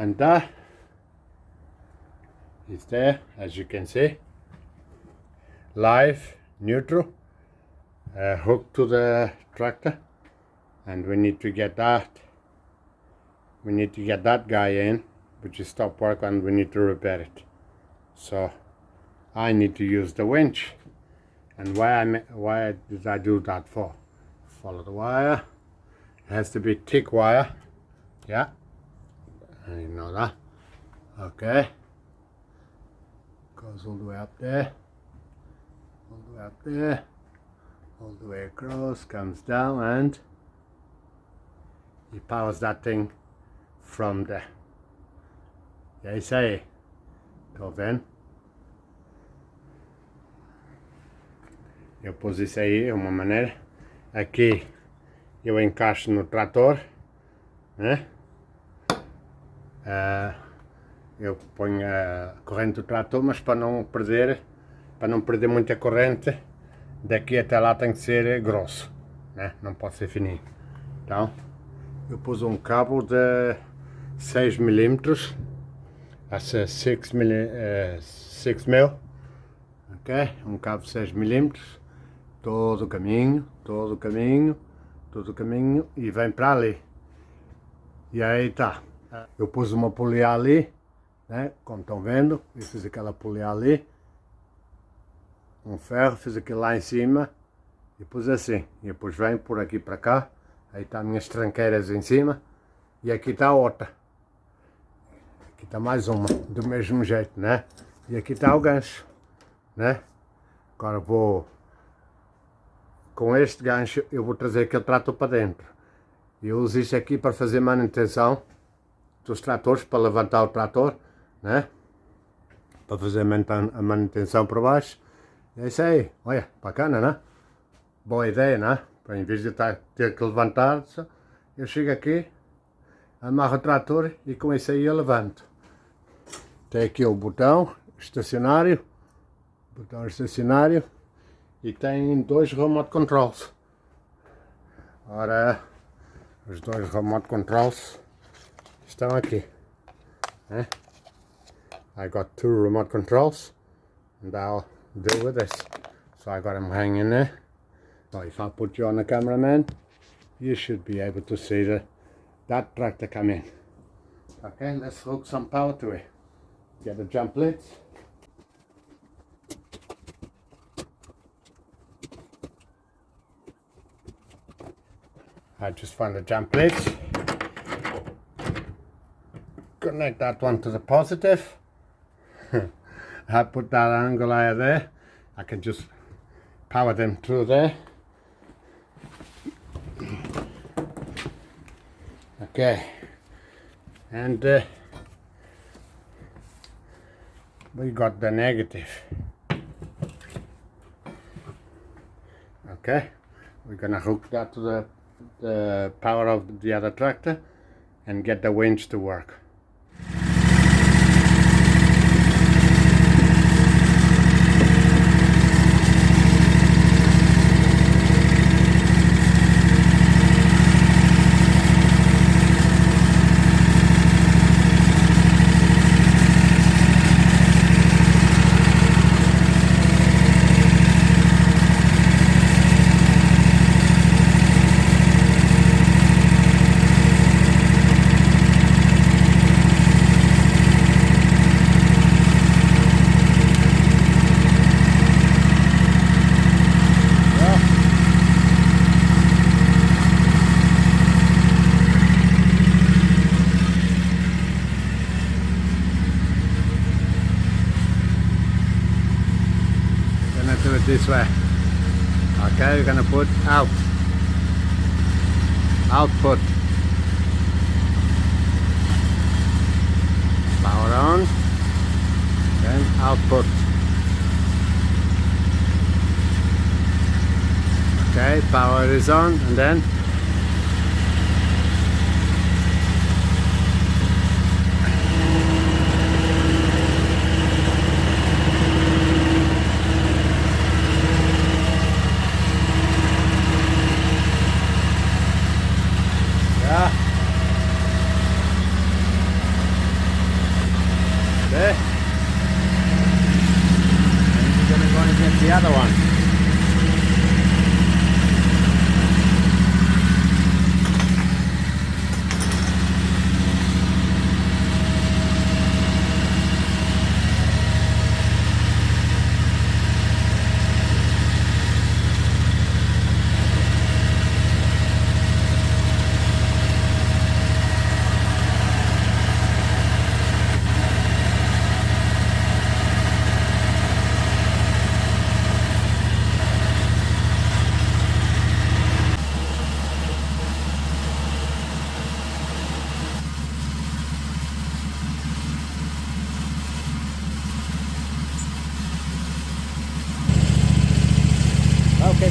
and that is there, as you can see, live, neutral, hooked to the tractor, and we need to get that guy in, which is stop work, and we need to repair it. So I need to use the winch. And why did I do that for? Follow the wire. It has to be thick wire. Yeah, you know that. Okay, goes all the way up there, all the way up there, all the way across, comes down, and he powers that thing from there. E é isso aí. Tô vendo? Eu pus isso aí, é uma maneira. Aqui eu encaixo no trator, né? Eu ponho a corrente do trator, mas para não perder muita corrente, daqui até lá tem que ser grosso, né? Não pode ser fininho. Então eu pus um cabo de 6 milímetros, essa 6 mil, ok? Um cabo de 6 milímetros, todo o caminho, e vem para ali. E aí tá. Eu pus uma polia ali, né? Como estão vendo, eu fiz aquela polia ali, um ferro, fiz aquilo lá em cima e pus assim. E depois vem por aqui para cá, aí tá minhas tranqueiras em cima e aqui está outra. Aqui está mais uma, do mesmo jeito, né? E aqui está o gancho, né? Agora com este gancho eu vou trazer aquele trator para dentro. Eu uso isto aqui para fazer manutenção dos tratores, para levantar o trator, né? Para fazer a manutenção por baixo. É isso aí, olha, bacana, né? Boa ideia, né? Para em vez de ter que levantar, eu chego aqui, amarro o trator e com isso aí eu levanto. Tem aqui o botão estacionário, e tem dois remote controls. Ora, os dois remote controls estão aqui, né? I got two remote controls and I'll deal with this. So I got them hanging there. So if I put you on the cameraman, you should be able to see that tractor come in. Okay, let's hook some power to it. Get the jump leads. I just found the jump leads. Connect that one to the positive. I put that angle out there. I can just power them through there. Okay, and we got the negative. Okay, we're gonna hook that to the power of the other tractor and get the winch to work. Do it this way. Okay, we're gonna put output, power on, then output. Okay, power is on, and then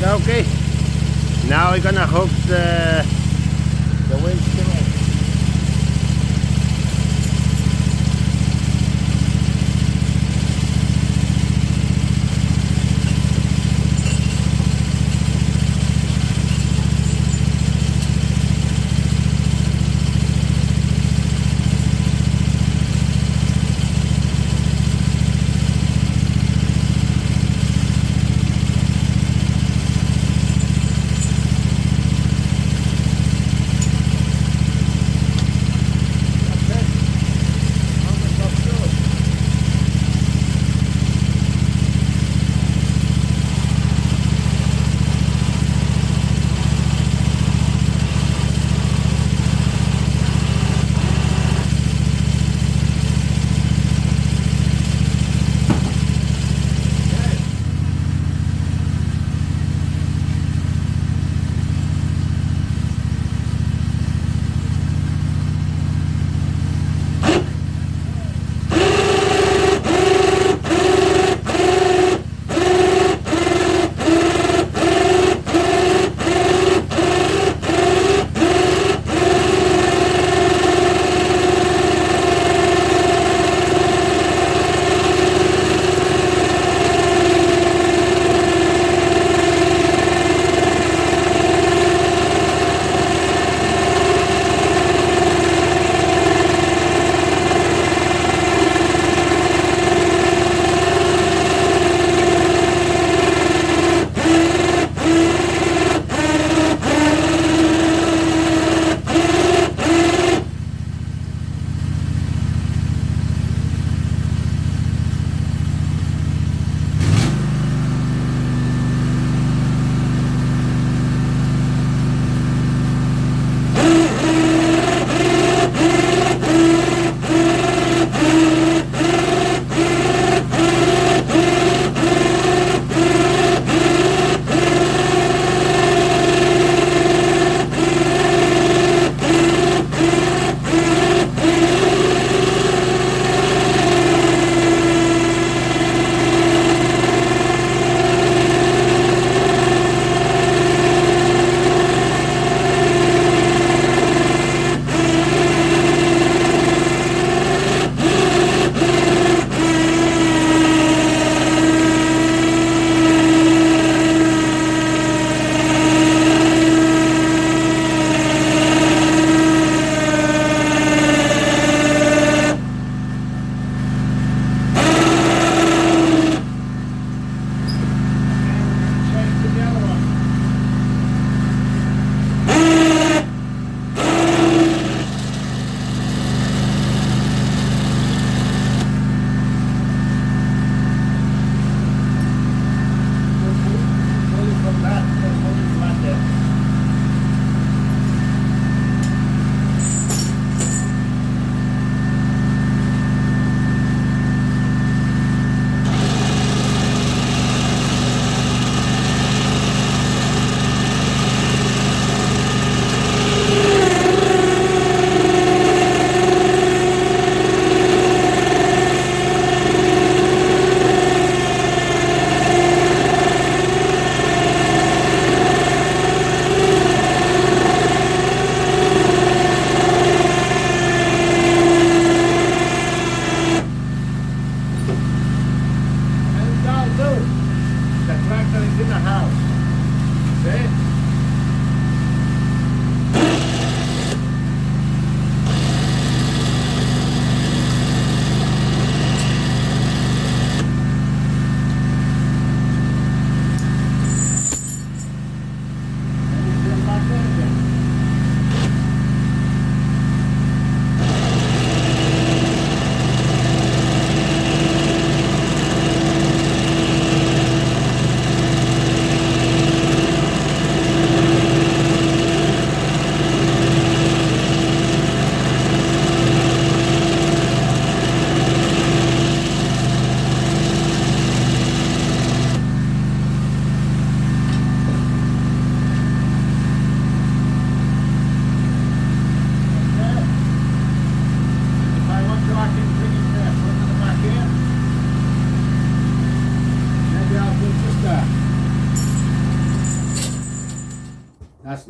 Right, okay. Now we're gonna hook the winch to it.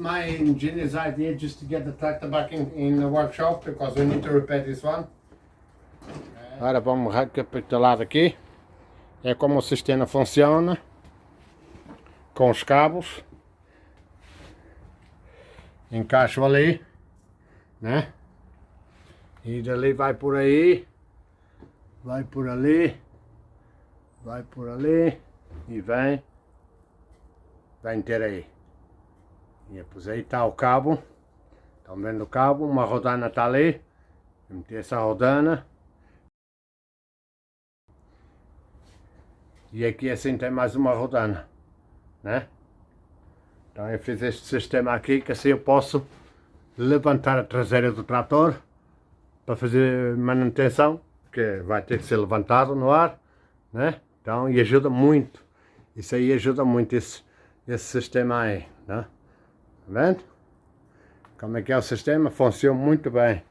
my ingenious idea just to get the tractor back in the workshop because we need to repair this one. Agora vamos recapitular aqui. É como o sistema funciona. Com os cabos. Encaixo ali, né? E dali vai por aí. Vai por ali. Vai por ali. E vem. Vai ter aí. E depois aí está o cabo. Estão vendo o cabo? Uma rodana está ali. Eu meti essa rodana. E aqui assim tem mais uma rodana, né? Então eu fiz este sistema aqui que assim eu posso levantar a traseira do trator para fazer manutenção, que vai ter que ser levantado no ar, né? Então e ajuda muito. Isso aí ajuda muito esse sistema aí, né? Tá vendo? Como é que é o sistema? Funciona muito bem.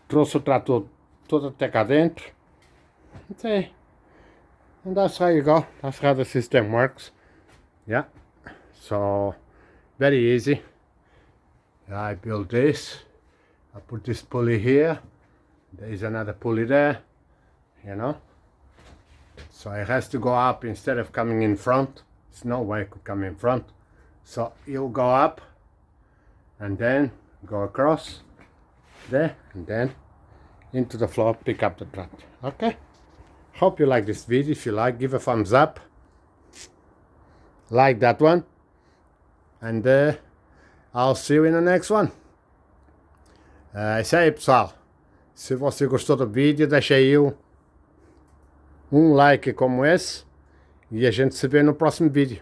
Trouxe o trator todo até cá dentro. Okay. And that's how you go. That's how the system works. Yeah. So very easy. I built this. I put this pulley here. There is another pulley there. You know. So it has to go up instead of coming in front. There's no way it could come in front. So you'll go up and then go across there and then into the floor, pick up the tractor. Okay. Hope you like this video. If you like, give a thumbs up. Like that one. And I'll see you in the next one. Isso aí, pessoal. Se você gostou do vídeo, deixa aí um like como esse. E a gente se vê no próximo vídeo.